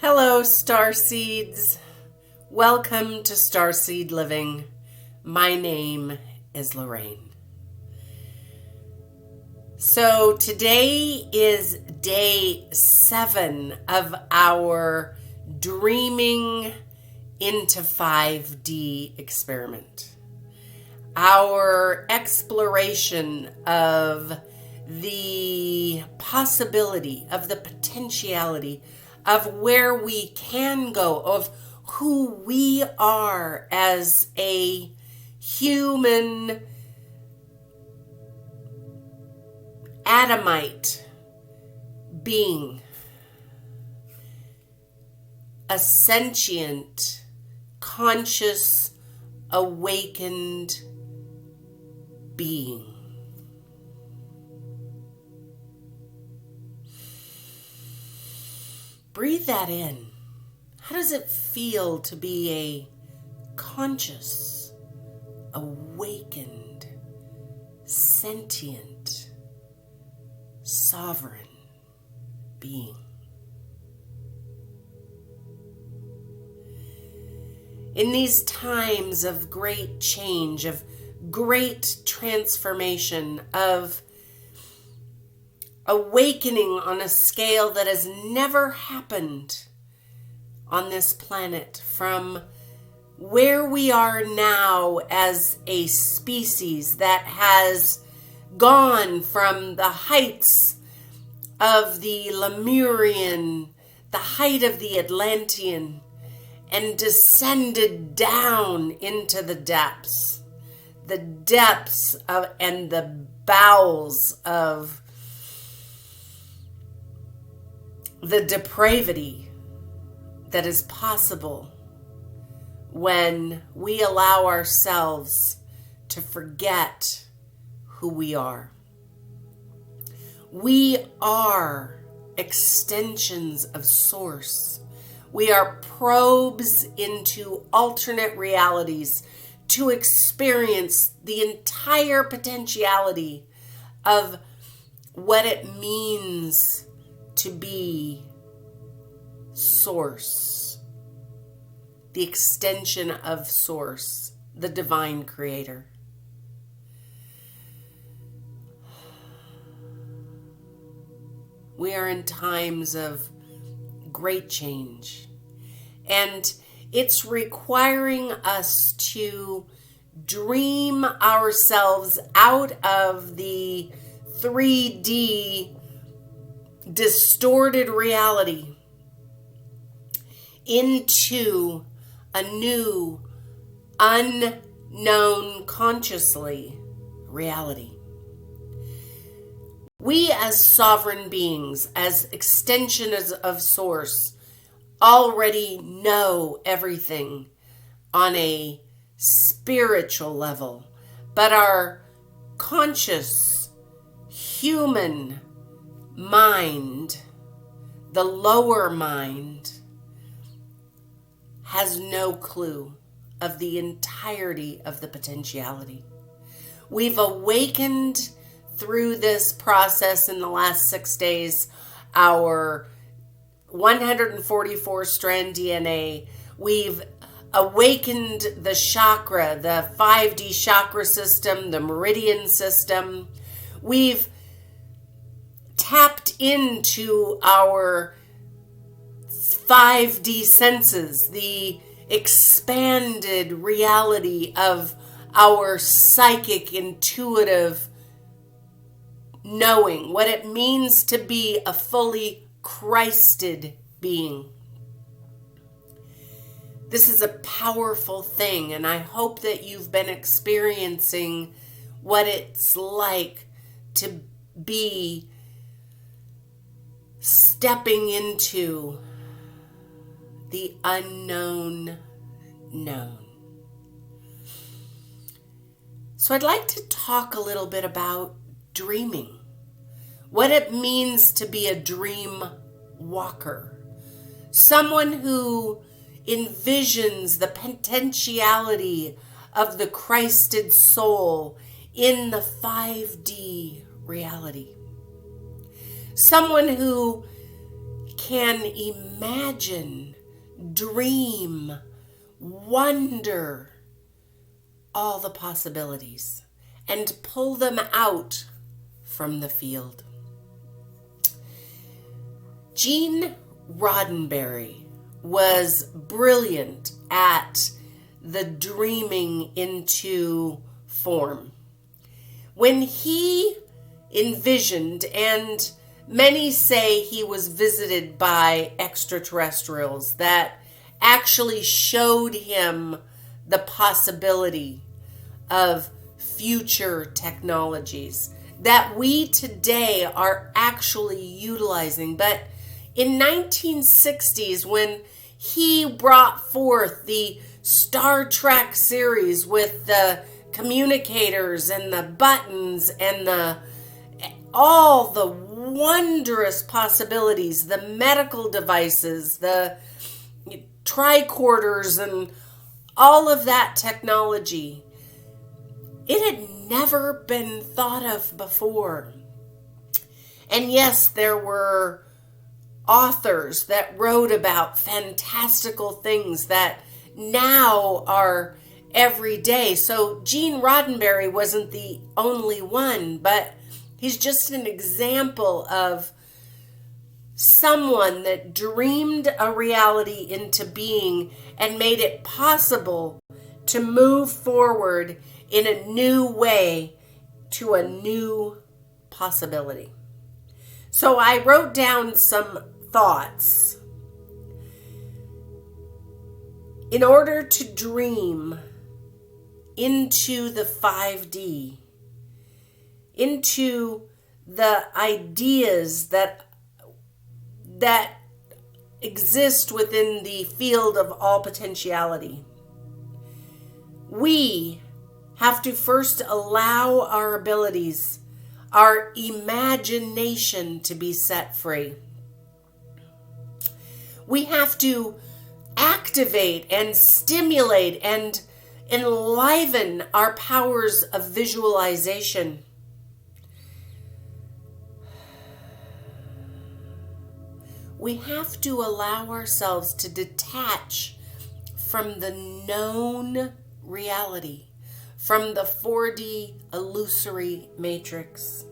Hello, StarSeeds. Welcome to Starseed Living. My name is Lorraine. So today is day 7 of our Dreaming into 5D experiment. Our exploration of the possibility, of the potentiality, of where we can go, of who we are as a human Adamite being, a sentient, conscious, awakened being. Breathe that in. How does it feel to be a conscious, awakened, sentient, sovereign being? In these times of great change, of great transformation, of awakening on a scale that has never happened on this planet, from where we are now as a species that has gone from the heights of the Lemurian, the height of the Atlantean, and descended down into the depths of and the bowels of the depravity that is possible when we allow ourselves to forget who we are. We are extensions of Source. We are probes into alternate realities to experience the entire potentiality of what it means to be Source, the extension of Source, the divine creator. We are in times of great change, and it's requiring us to dream ourselves out of the 3D distorted reality into a new, unknown, consciously reality. We as sovereign beings, as extensions of Source, already know everything on a spiritual level, but our conscious human mind, the lower mind, has no clue of the entirety of the potentiality. We've awakened through this process in the last 6 days our 144 strand DNA. We've awakened the chakra, the 5D chakra system, the meridian system. We've tapped into our 5D senses, the expanded reality of our psychic, intuitive knowing, what it means to be a fully Christed being. This is a powerful thing, and I hope that you've been experiencing what it's like to be stepping into the unknown known. So I'd like to talk a little bit about dreaming, what it means to be a dream walker, someone who envisions the potentiality of the Christed soul in the 5D reality. Someone who can imagine, dream, wonder all the possibilities and pull them out from the field. Gene Roddenberry was brilliant at the dreaming into form. When he envisioned, and many say he was visited by extraterrestrials that actually showed him the possibility of future technologies that we today are actually utilizing. But in 1960s, when he brought forth the Star Trek series with the communicators and the buttons and all the wondrous possibilities, the medical devices, the tricorders, and all of that technology, it had never been thought of before. And yes, there were authors that wrote about fantastical things that now are every day. So Gene Roddenberry wasn't the only one, but he's just an example of someone that dreamed a reality into being and made it possible to move forward in a new way to a new possibility. So I wrote down some thoughts. In order to dream into the 5D, into the ideas that exist within the field of all potentiality, we have to first allow our abilities, our imagination, to be set free. We have to activate and stimulate and enliven our powers of visualization. We have to allow ourselves to detach from the known reality, from the 4D illusory matrix.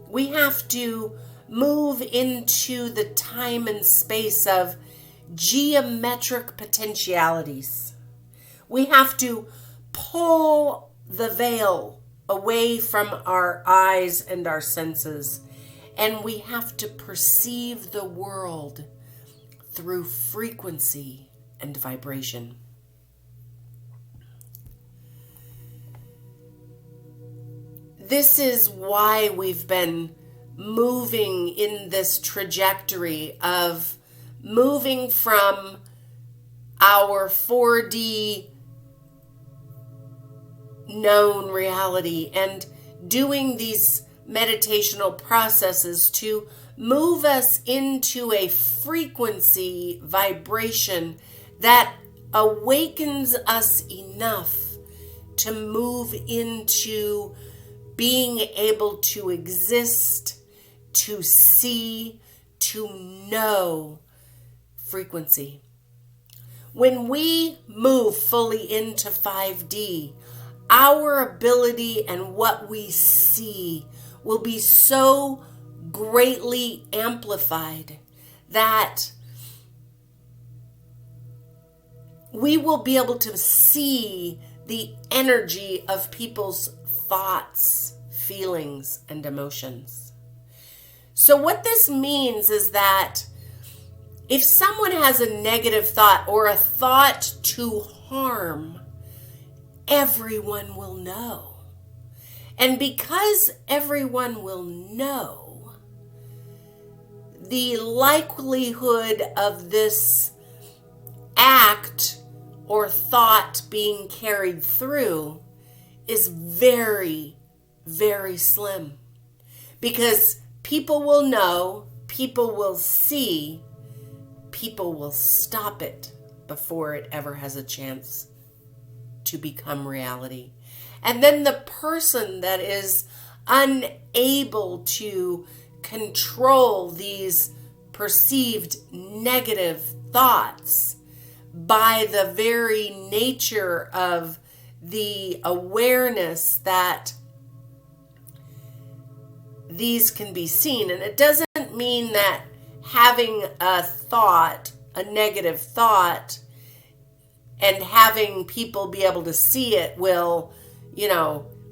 We have to move into the time and space of geometric potentialities. We have to pull the veil away from our eyes and our senses, and we have to perceive the world through frequency and vibration. This is why we've been moving in this trajectory of moving from our 4D known reality and doing these meditational processes to move us into a frequency vibration that awakens us enough to move into being able to exist, to see, to know frequency. When we move fully into 5D, our ability and what we see will be so greatly amplified that we will be able to see the energy of people's thoughts, feelings, and emotions. So what this means is that if someone has a negative thought or a thought to harm, everyone will know. And because everyone will know, the likelihood of this act or thought being carried through is very, very slim. Because people will know, people will see, people will stop it before it ever has a chance to become reality. And then the person that is unable to control these perceived negative thoughts by the very nature of the awareness that these can be seen. And it doesn't mean that having a thought, a negative thought, and having people be able to see it will,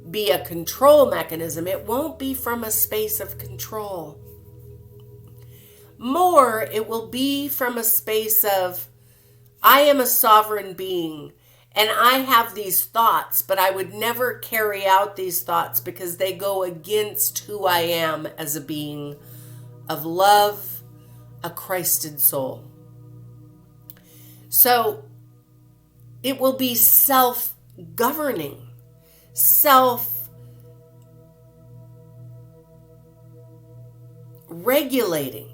be a control mechanism. It won't be from a space of control. More, it will be from a space of, I am a sovereign being, and I have these thoughts, but I would never carry out these thoughts because they go against who I am as a being of love, a Christed soul. So it will be self-governing, self-regulating.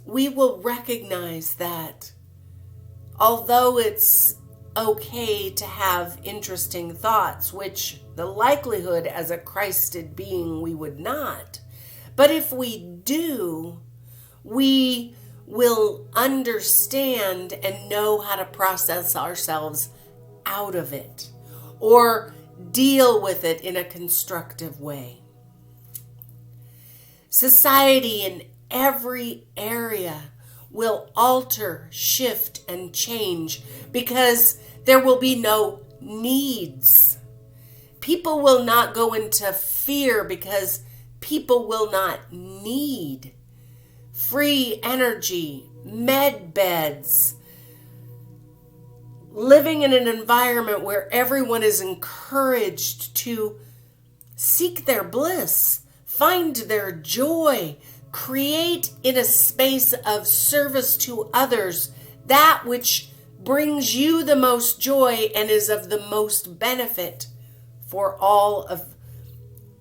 We will recognize that although it's okay to have interesting thoughts, which the likelihood as a Christed being we would not, but if we do, we will understand and know how to process ourselves out of it or deal with it in a constructive way. Society in every area will alter, shift, and change because there will be no needs. People will not go into fear because people will not need free energy, med beds, living in an environment where everyone is encouraged to seek their bliss, find their joy, create in a space of service to others that which brings you the most joy and is of the most benefit for all of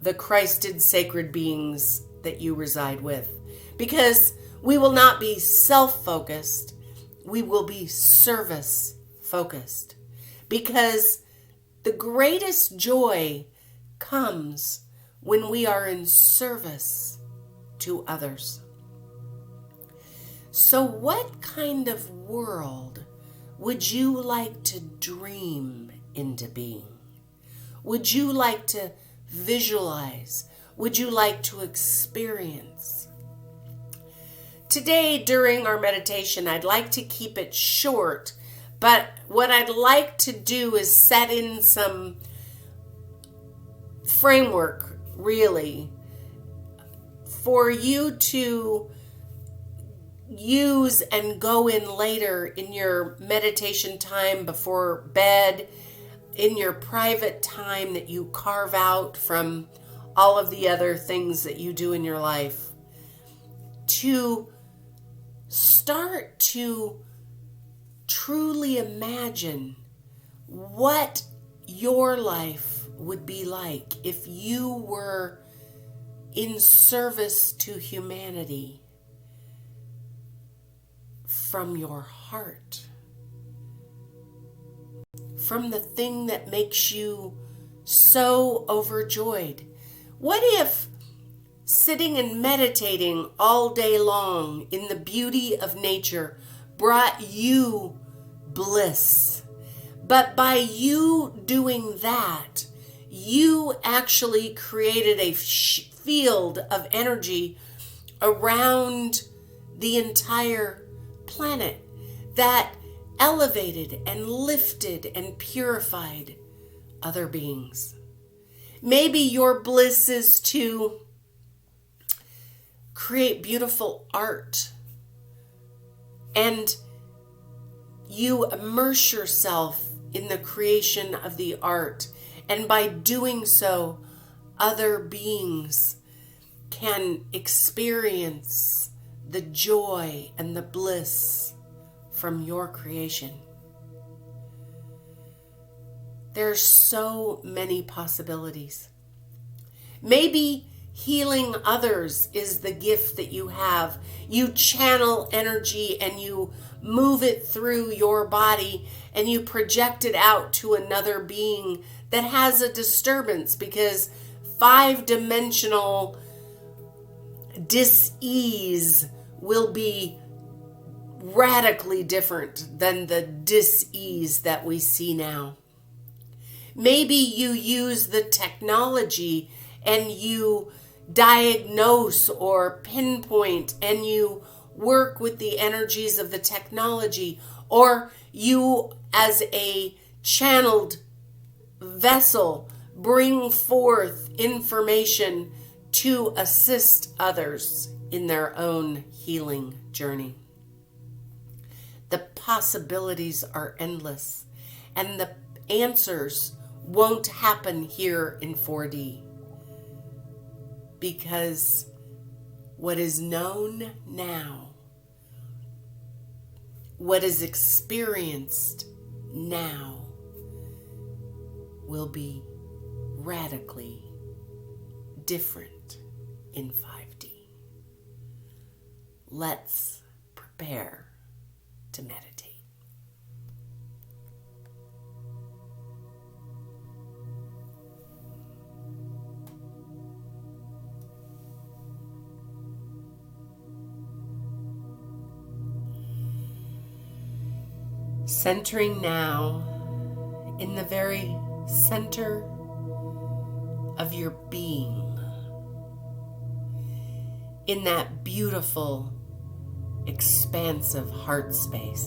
the Christed sacred beings that you reside with. Because we will not be self-focused, we will be service-focused. Because the greatest joy comes when we are in service to others. So what kind of world would you like to dream into being? Would you like to visualize? Would you like to experience? Today, during our meditation, I'd like to keep it short, but what I'd like to do is set in some framework, really, for you to use and go in later in your meditation time before bed, in your private time that you carve out from all of the other things that you do in your life, to start to truly imagine what your life would be like if you were in service to humanity from your heart, from the thing that makes you so overjoyed. What if sitting and meditating all day long in the beauty of nature brought you bliss? But by you doing that, you actually created a field of energy around the entire planet that elevated and lifted and purified other beings. Maybe your bliss is to create beautiful art, and you immerse yourself in the creation of the art, and by doing so, other beings can experience the joy and the bliss from your creation. There's so many possibilities. Maybe healing others is the gift that you have. You channel energy and you move it through your body and you project it out to another being that has a disturbance, because 5-dimensional dis-ease will be radically different than the dis-ease that we see now. Maybe you use the technology and you diagnose or pinpoint and you work with the energies of the technology, or you as a channeled vessel bring forth information to assist others in their own healing journey. The possibilities are endless, and the answers won't happen here in 4D, because what is known now, what is experienced now, will be radically different in 5D. Let's prepare to meditate. Centering now in the very center of your being, in that beautiful, expansive heart space.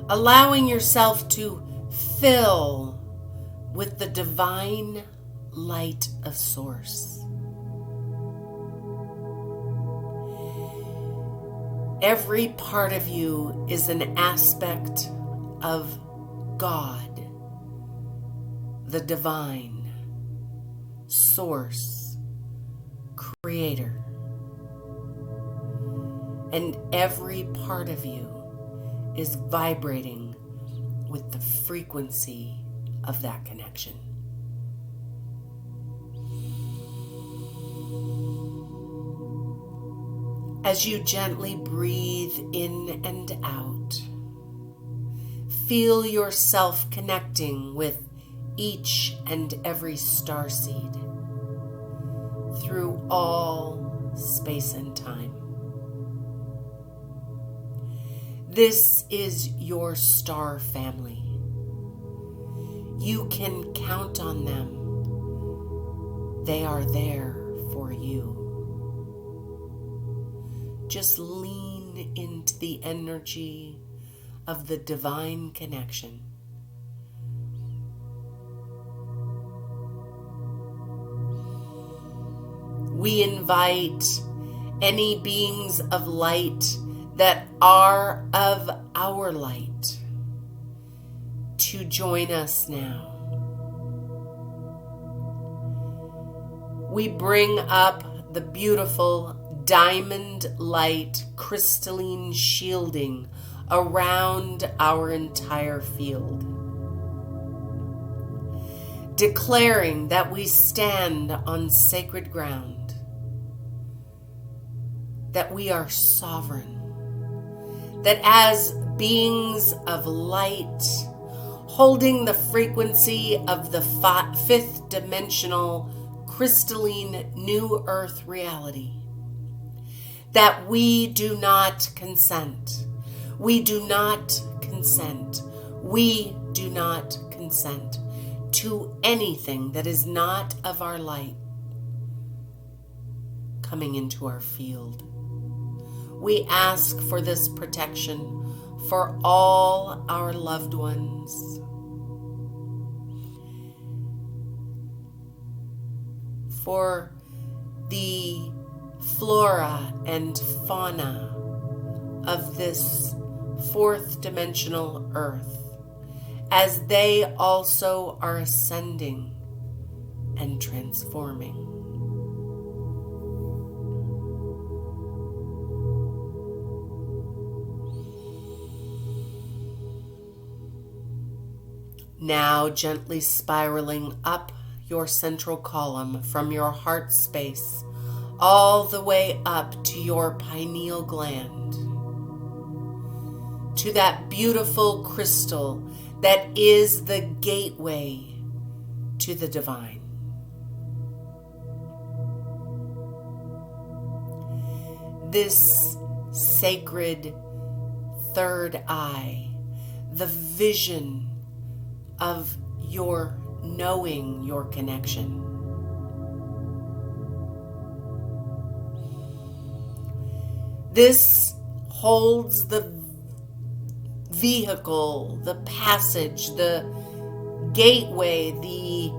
Allowing yourself to fill with the divine light of Source. Every part of you is an aspect of God, the divine, Source, Creator. And every part of you is vibrating with the frequency of that connection. As you gently breathe in and out, feel yourself connecting with each and every starseed through all space and time. This is your star family. You can count on them. They are there for you. Just lean into the energy of the divine connection. We invite any beings of light that are of our light to join us now. We bring up the beautiful diamond light crystalline shielding around our entire field, declaring that we stand on sacred ground, that we are sovereign, that as beings of light, holding the frequency of the fifth dimensional crystalline new earth reality, that we do not consent. We do not consent. We do not consent to anything that is not of our light coming into our field. We ask for this protection for all our loved ones, for the flora and fauna of this fourth dimensional earth, as they also are ascending and transforming. Now gently spiraling up your central column from your heart space all the way up to your pineal gland, to that beautiful crystal that is the gateway to the divine. this sacred third eye, the vision of your knowing your connection. This holds the vehicle, the passage, the gateway, the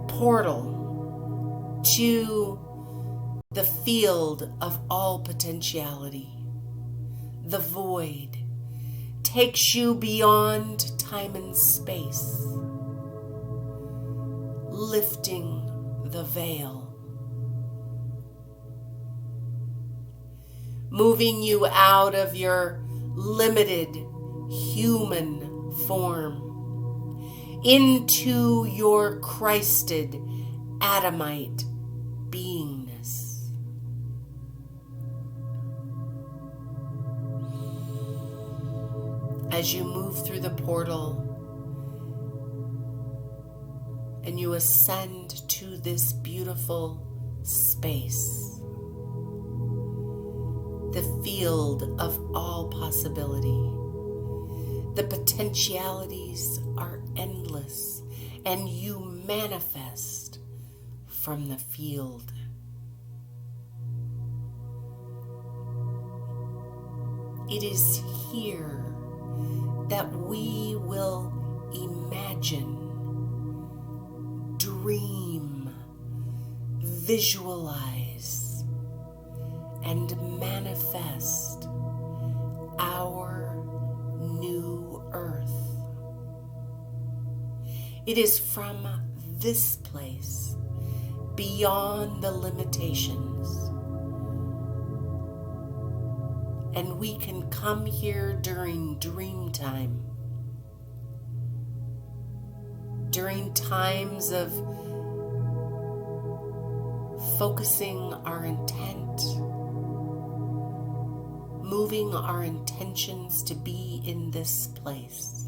portal to the field of all potentiality. The void takes you beyond time and space, lifting the veil, moving you out of your limited human form into your Christed Adamite beingness. As you move through the portal and you ascend to this beautiful space, the field of all possibility. The potentialities are endless, and you manifest from the field. It is here that we will imagine, dream, visualize, and manifest our new earth. It is from this place, beyond the limitations, and we can come here during dream time, during times of focusing our intent, moving our intentions to be in this place.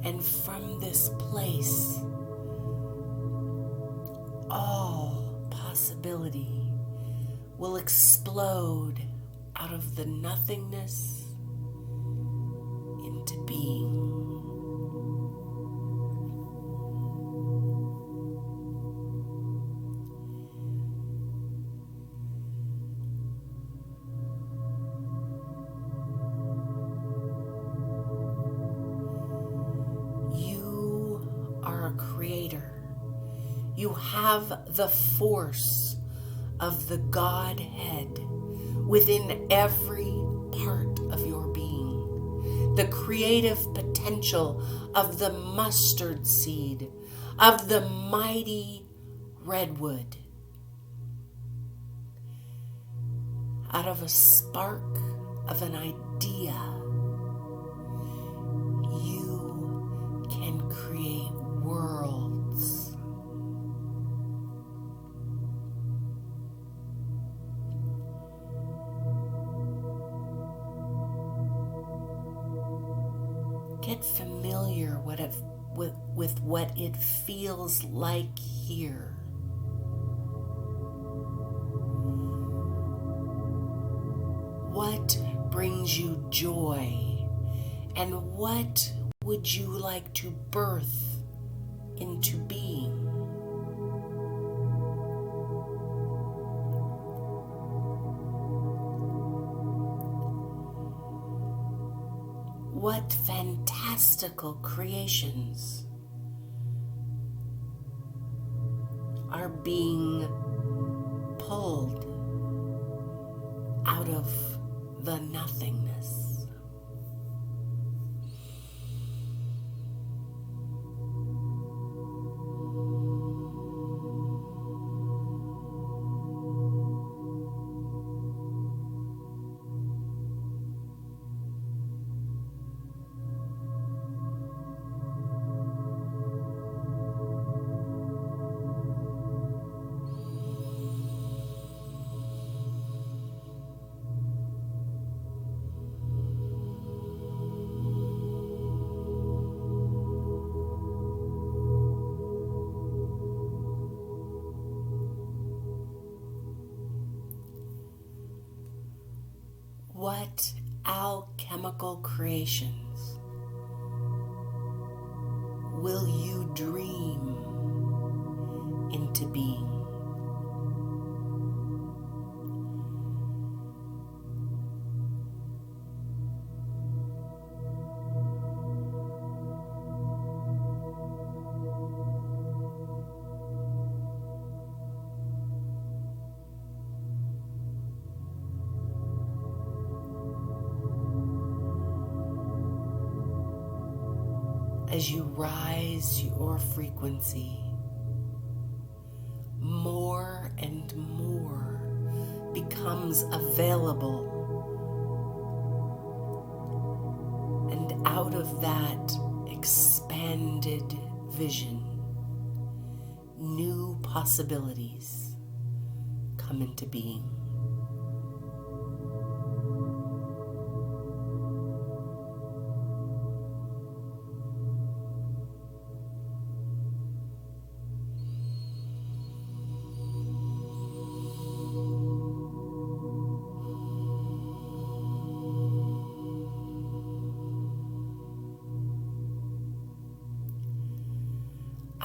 And from this place, all possibility will explode out of the nothingness into being. You have the force of the Godhead within every part of your being. The creative potential of the mustard seed, of the mighty redwood. Out of a spark of an idea, you can create worlds. Get familiar with what it feels like here. What brings you joy, and what would you like to birth into being? What fantastical creations are being pulled out of the nothingness? what alchemical creations will you dream into being? As you rise your frequency, more and more becomes available. And out of that expanded vision, new possibilities come into being.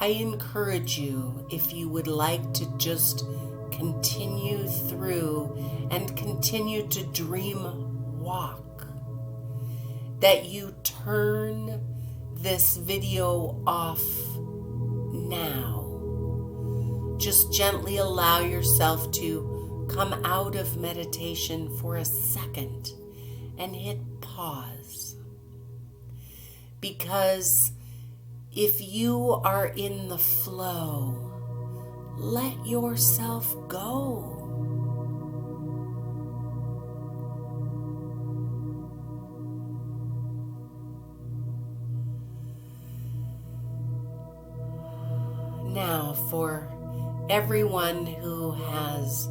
I encourage you, if you would like to just continue through and continue to dream walk, that you turn this video off now. Just gently allow yourself to come out of meditation for a second and hit pause. Because if you are in the flow, let yourself go. Now, for everyone who has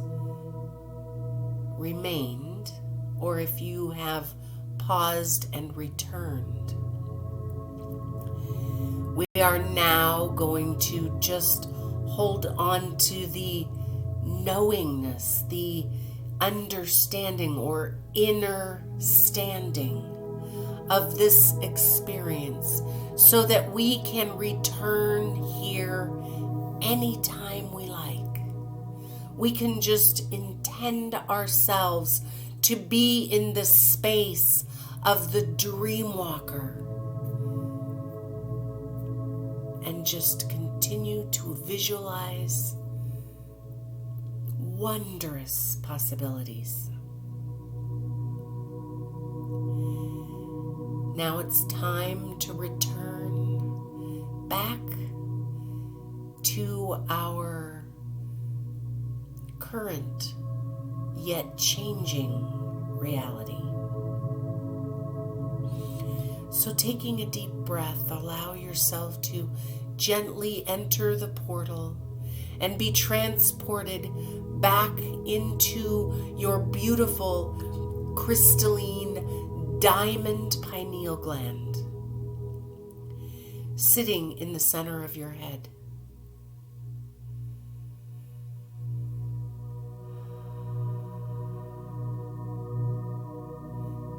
remained, or if you have paused and returned, we are now going to just hold on to the knowingness, the understanding or inner standing of this experience so that we can return here anytime we like. We can just intend ourselves to be in the space of the dream walker and just continue to visualize wondrous possibilities. Now it's time to return back to our current yet changing reality. So taking a deep breath, allow yourself to gently enter the portal and be transported back into your beautiful crystalline diamond pineal gland, sitting in the center of your head.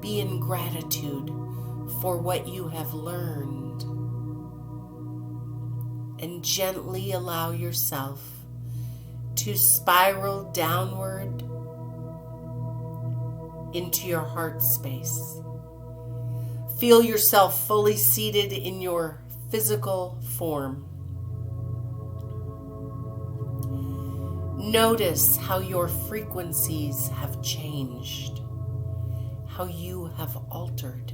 Be in gratitude for what you have learned, and gently allow yourself to spiral downward into your heart space. Feel yourself fully seated in your physical form. Notice how your frequencies have changed, how you have altered.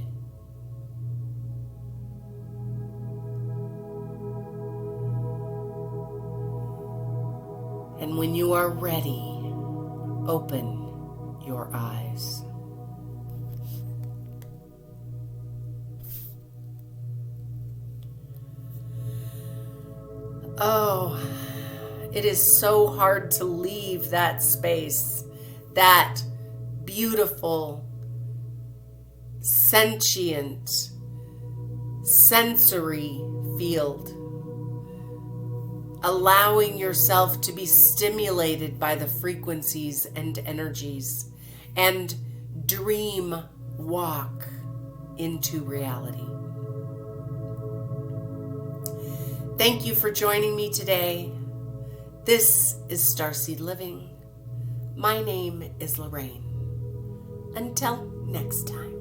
And when you are ready, open your eyes. Oh, it is so hard to leave that space, that beautiful, sentient, sensory field. Allowing yourself to be stimulated by the frequencies and energies, and dream walk into reality. Thank you for joining me today. This is Starseed Living. My name is Lorraine. Until next time.